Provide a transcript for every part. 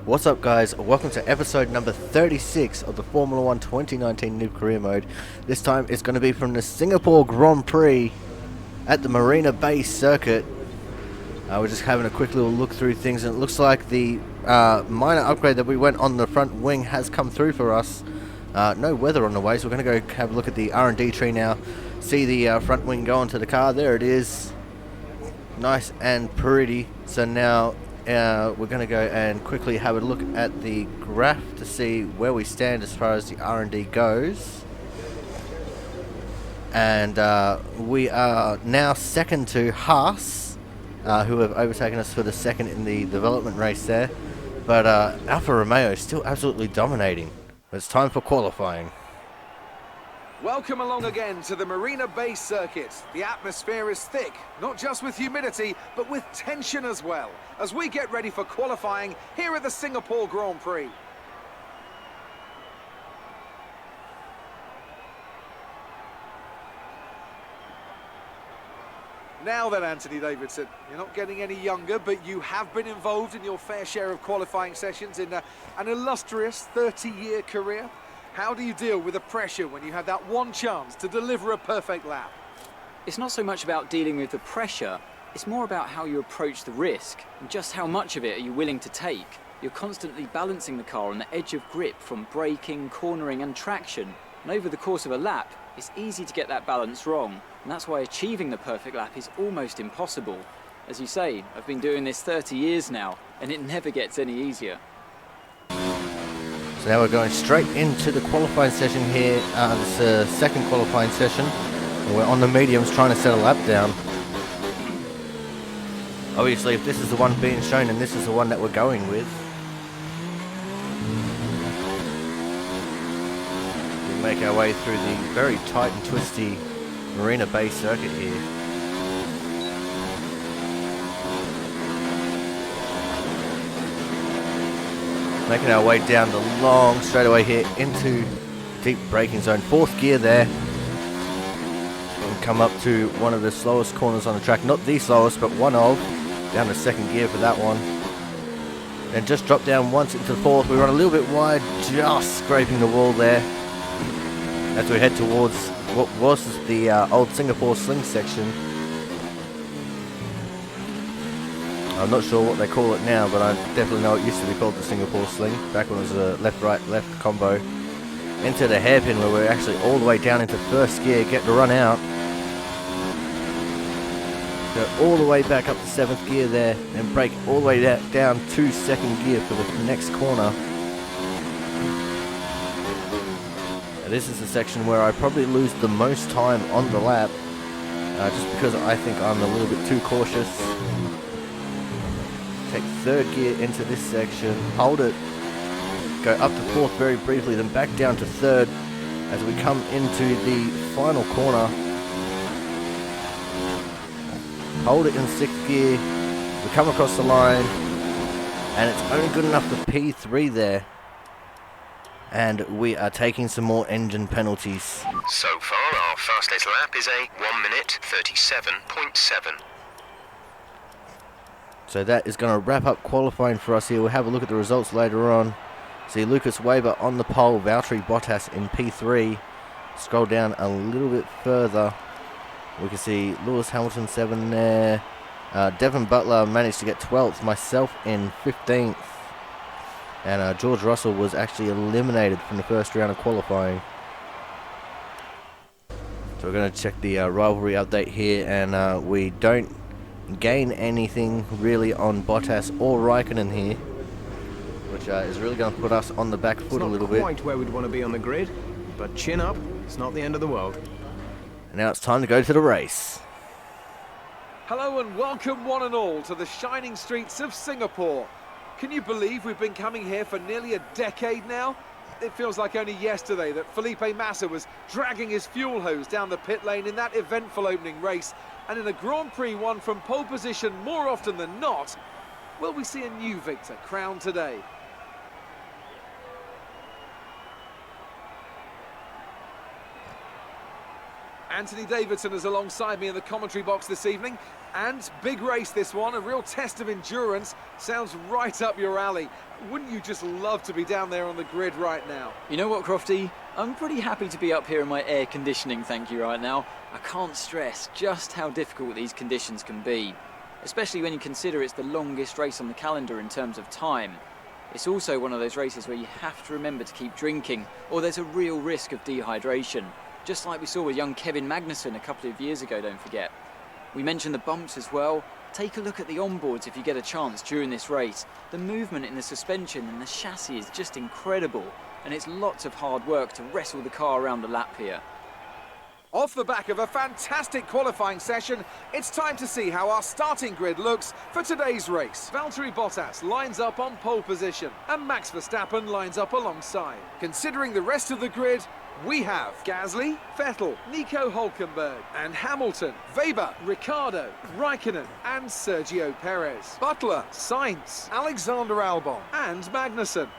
What's up, guys? Welcome to episode number 36 of the Formula 1 2019 Noob Career Mode. This time it's going to be from the Singapore Grand Prix at the Marina Bay circuit. We're just having a quick little look through things, and it looks like the minor upgrade that we went on the front wing has come through for us. No weather on the way, so we're going to go have a look at the R&D tree now. See the front wing go onto the car. There it is. Nice and pretty. So now we're going to go and quickly have a look at the graph to see where we stand as far as the R&D goes. And we are now second to Haas, who have overtaken us for the second in the development race there. But Alfa Romeo is still absolutely dominating. It's time for qualifying. Welcome along again to the Marina Bay circuit. The atmosphere is thick, not just with humidity, but with tension as well, as we get ready for qualifying here at the Singapore Grand Prix. Now then, Anthony Davidson, you're not getting any younger, but you have been involved in your fair share of qualifying sessions in an illustrious 30-year career. How do you deal with the pressure when you have that one chance to deliver a perfect lap? It's not so much about dealing with the pressure, it's more about how you approach the risk and just how much of it are you willing to take. You're constantly balancing the car on the edge of grip from braking, cornering and traction, and over the course of a lap it's easy to get that balance wrong, and that's why achieving the perfect lap is almost impossible. As you say, I've been doing this 30 years now and it never gets any easier. So now we're going straight into the qualifying session here. This is the second qualifying session. And we're on the mediums trying to set a lap down. Obviously, if this is the one being shown, and this is the one that we're going with, we make our way through the very tight and twisty Marina Bay circuit here. Making our way down the long straightaway here into deep braking zone. Fourth gear there. And come up to one of the slowest corners on the track. Not the slowest, but one of. Down to second gear for that one. Then just drop down once into the fourth. We run a little bit wide, just scraping the wall there. As we head towards what was the old Singapore Sling section. I'm not sure what they call it now, but I definitely know it used to be called the Singapore Sling, back when it was a left-right-left combo. Into the hairpin where we're actually all the way down into first gear, get to run out. Go all the way back up to seventh gear there, and brake all the way down to second gear for the next corner. And this is the section where I probably lose the most time on the lap, just because I think I'm a little bit too cautious. Take third gear into this section, hold it, go up to fourth very briefly, then back down to third as we come into the final corner. Hold it in sixth gear, we come across the line, and it's only good enough for P3 there. And we are taking some more engine penalties. So far, our fastest lap is a 1 minute 37.7. So that is going to wrap up qualifying for us here. We'll have a look at the results later on. See Lucas Weber on the pole, Valtteri Bottas in P3. Scroll down a little bit further. We can see Lewis Hamilton 7 there. Devin Butler managed to get 12th, myself in 15th. And George Russell was actually eliminated from the first round of qualifying. So we're going to check the rivalry update here, and we don't gain anything really on Bottas or Raikkonen here, which is really going to put us on the back foot a little bit. It's not quite where we'd want to be on the grid, but chin up, it's not the end of the world. And now it's time to go to the race. Hello and welcome one and all to the shining streets of Singapore. Can you believe we've been coming here for nearly a decade now? It feels like only yesterday that Felipe Massa was dragging his fuel hose down the pit lane in that eventful opening race. And in a Grand Prix won from pole position more often than not, will we see a new victor crowned today? Anthony Davidson is alongside me in the commentary box this evening. And big race this one, a real test of endurance. Sounds right up your alley. Wouldn't you just love to be down there on the grid right now? You know what, Crofty? I'm pretty happy to be up here in my air conditioning, thank you, right now. I can't stress just how difficult these conditions can be, especially when you consider it's the longest race on the calendar in terms of time. It's also one of those races where you have to remember to keep drinking, or there's a real risk of dehydration. Just like we saw with young Kevin Magnussen a couple of years ago, don't forget. We mentioned the bumps as well. Take a look at the onboards if you get a chance during this race. The movement in the suspension and the chassis is just incredible, and it's lots of hard work to wrestle the car around the lap here. Off the back of a fantastic qualifying session, it's time to see how our starting grid looks for today's race. Valtteri Bottas lines up on pole position, and Max Verstappen lines up alongside. Considering the rest of the grid, we have Gasly, Vettel, Nico Hülkenberg, and Hamilton, Weber, Ricciardo, Raikkonen, and Sergio Perez. Butler, Sainz, Alexander Albon, and Magnussen.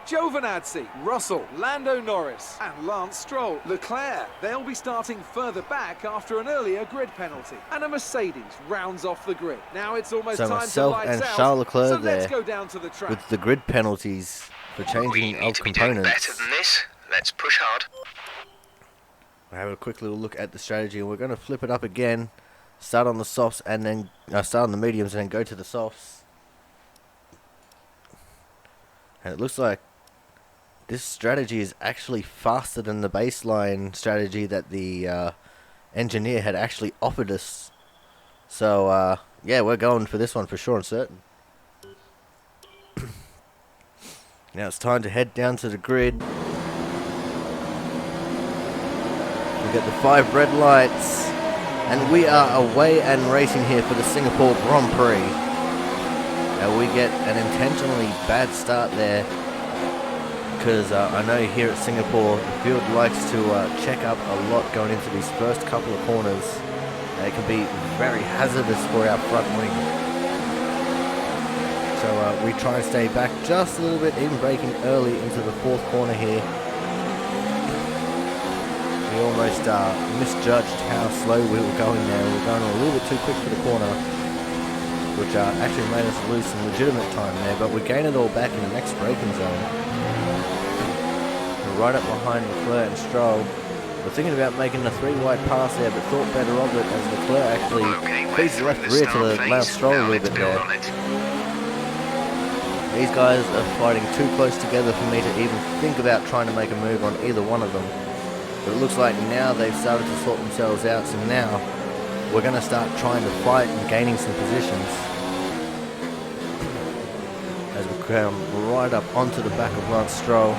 Giovinazzi, Russell, Lando Norris, and Lance Stroll. Leclerc, they'll be starting further back after an earlier grid penalty. And a Mercedes rounds off the grid. Now it's almost So time to myself lights and out. Charles Leclerc So let's there go down to the track. with the grid penalties for We changing need of to be doing components. better than this. Let's push hard. We'll have a quick little look at the strategy, and we're going to flip it up again. Start on the softs and then start on the mediums and then go to the softs. And it looks like this strategy is actually faster than the baseline strategy that the engineer had actually offered us. So, yeah, we're going for this one for sure and certain. Now it's time to head down to the grid. We get the 5 red lights. And we are away and racing here for the Singapore Grand Prix. Now we get an intentionally bad start there, because I know here at Singapore the field likes to check up a lot going into these first couple of corners. It can be very hazardous for our front wing. So we try and stay back just a little bit, even braking early into the 4th corner here. We almost misjudged how slow we were going there. We were going a little bit too quick for the corner, which actually made us lose some legitimate time there, but we gain it all back in the next braking zone. We're right up behind Leclerc and Stroll. We're thinking about making a 3-wide pass there, but thought better of it as Leclerc actually feeds the left rear to allow Stroll a little bit there. These guys are fighting too close together for me to even think about trying to make a move on either one of them. But it looks like now they've started to sort themselves out, so now we're going to start trying to fight and gaining some positions. As we come right up onto the back of Lance Stroll.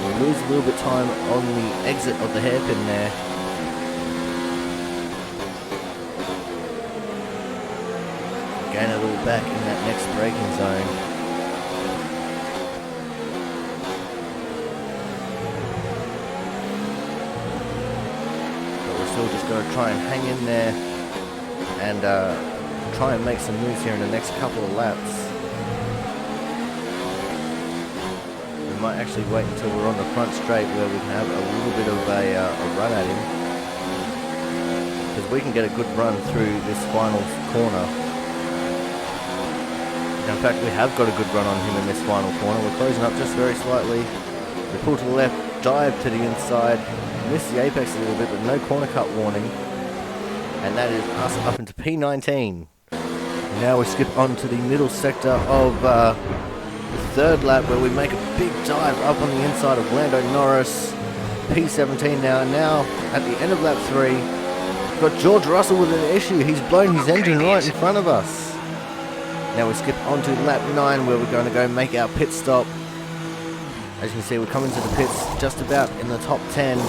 We lose a little bit of time on the exit of the hairpin there. Gain it all back in that next braking zone. Still just going to try and hang in there and try and make some moves here in the next couple of laps. We might actually wait until we're on the front straight where we can have a little bit of a run at him, because we can get a good run through this final corner. In fact, we have got a good run on him in this final corner. We're closing up just very slightly. We pull to the left, dive to the inside. Missed the apex a little bit, but no corner cut warning. And that is us up into P19. Now we skip on to the middle sector of the 3rd lap, where we make a big dive up on the inside of Lando Norris. P17 now. And now, at the end of lap 3, we've got George Russell with an issue. He's blown his engine right in front of us. Now we skip on to lap 9, where we're going to go make our pit stop. As you can see, we're coming to the pits just about in the top 10.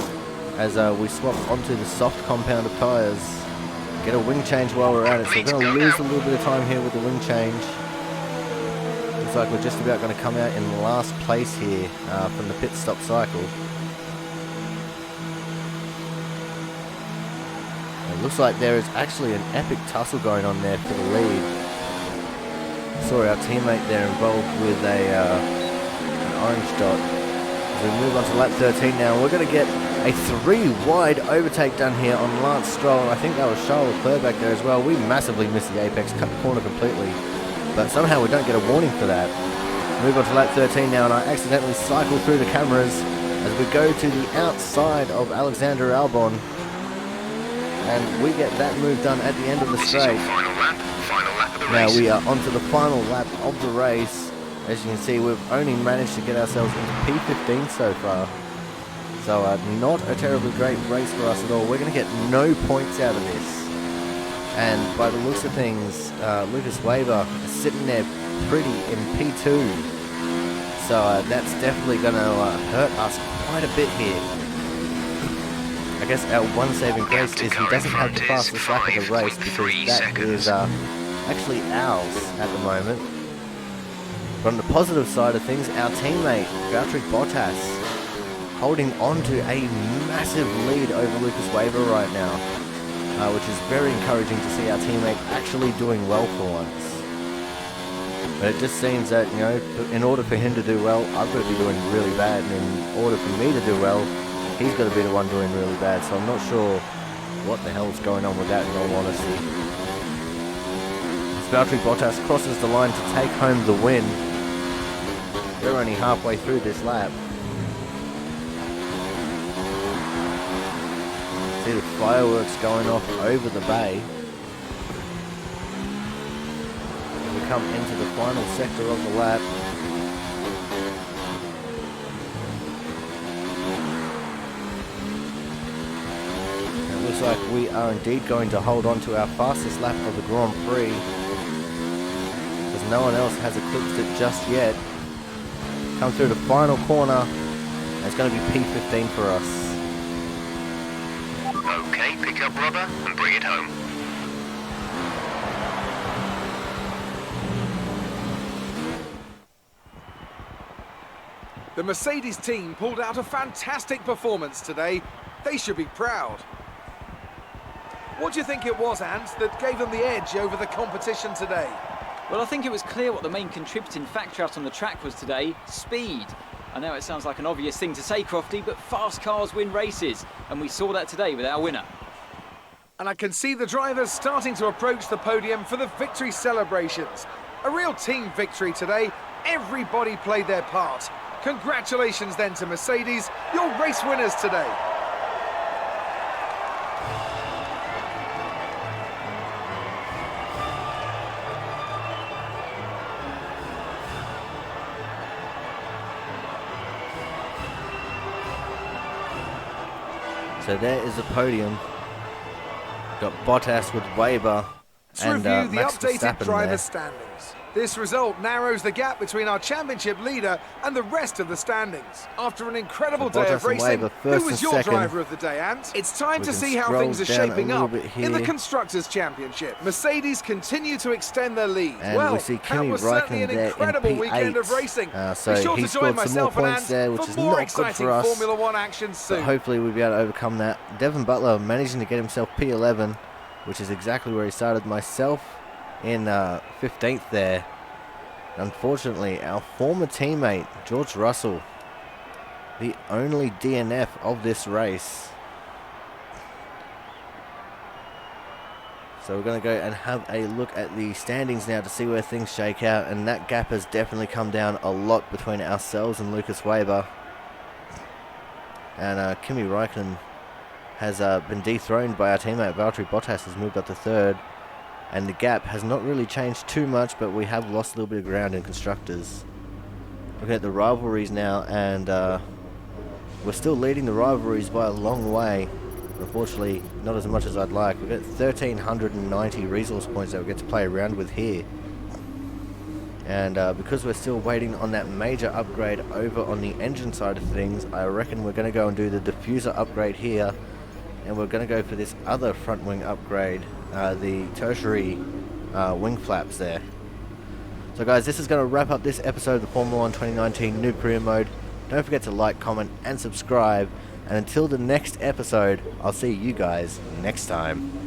As we swap onto the soft compound of tyres. Get a wing change while we're at it, so we're going to lose a little bit of time here with the wing change. Looks like we're just about going to come out in last place here from the pit stop cycle. It looks like there is actually an epic tussle going on there for the lead. Saw our teammate there involved with an orange dot. As we move on to lap 13 now, we're going to get a 3-wide overtake done here on Lance Stroll, and I think that was Charles Leclerc back there as well. We massively missed the apex, cut the corner completely. but somehow we don't get a warning for that. Move on to lap 13 now, and I accidentally cycle through the cameras as we go to the outside of Alexander Albon, and we get that move done at the end of the This is your straight. final lap of the Now race. we are onto the final lap of the race. As you can see, we've only managed to get ourselves into P15 so far. So not a terribly great race for us at all. We're going to get no points out of this. And by the looks of things, Lucas Weber is sitting there pretty in P2. So that's definitely going to hurt us quite a bit here. I guess our one saving grace is he doesn't have the fastest lap of the race, because that is actually ours at the moment. But on the positive side of things, our teammate Valtteri Bottas holding on to a massive lead over Lucas Weber right now, which is very encouraging to see our teammate actually doing well for once. But it just seems that, you know, in order for him to do well, I've got to be doing really bad, and in order for me to do well, he's got to be the one doing really bad. So I'm not sure what the hell's going on with that, in all honesty. As Valtteri Bottas crosses the line to take home the win. We're only halfway through this lap. See the fireworks going off over the bay. We come into the final sector of the lap. It looks like we are indeed going to hold on to our fastest lap of the Grand Prix, because no one else has eclipsed it just yet. Come through the final corner, and it's going to be P15 for us. Okay, pick up rubber and bring it home. The Mercedes team pulled out a fantastic performance today. They should be proud. What do you think it was, Ant, that gave them the edge over the competition today? Well, I think it was clear what the main contributing factor out on the track was today: speed. I know it sounds like an obvious thing to say, Crofty, but fast cars win races, and we saw that today with our winner. And I can see the drivers starting to approach the podium for the victory celebrations. A real team victory today. Everybody played their part. Congratulations then to Mercedes, your race winners today. So there is the podium. Got Bottas with Weber Let's and review the Max updated Verstappen driver there. standings. This result narrows the gap between our championship leader and the rest of the standings. After an incredible So day Bottas of and racing, Weber who first was and your second. driver of the day, Ant? It's time We to can see how scroll things are down a shaping little up bit in the here. Constructors' Championship. Mercedes continue to extend their lead. And well, we see that Kimi was certainly Raikkonen an there in incredible P8. weekend of racing. So Be sure he to join scored some more myself and points Ant there, which for is more not good exciting for us. Formula One action soon. But hopefully we'll be able to overcome that. Devon Butler managing to get himself P11, which is exactly where he started. Myself in 15th there. Unfortunately, our former teammate, George Russell, the only DNF of this race. So we're going to go and have a look at the standings now to see where things shake out, and that gap has definitely come down a lot between ourselves and Lucas Weber. And Kimi Raikkonen has been dethroned by our teammate. Valtteri Bottas has moved up to third. And the gap has not really changed too much, but we have lost a little bit of ground in Constructors. Looking at the rivalries now, and we're still leading the rivalries by a long way. Unfortunately, not as much as I'd like. We've got 1,390 resource points that we get to play around with here. And because we're still waiting on that major upgrade over on the engine side of things, I reckon we're going to go and do the diffuser upgrade here. And we're going to go for this other front wing upgrade, the tertiary wing flaps there. So guys, this is going to wrap up this episode of the Formula 1 2019 Noob Career Mode. Don't forget to like, comment and subscribe. And until the next episode, I'll see you guys next time.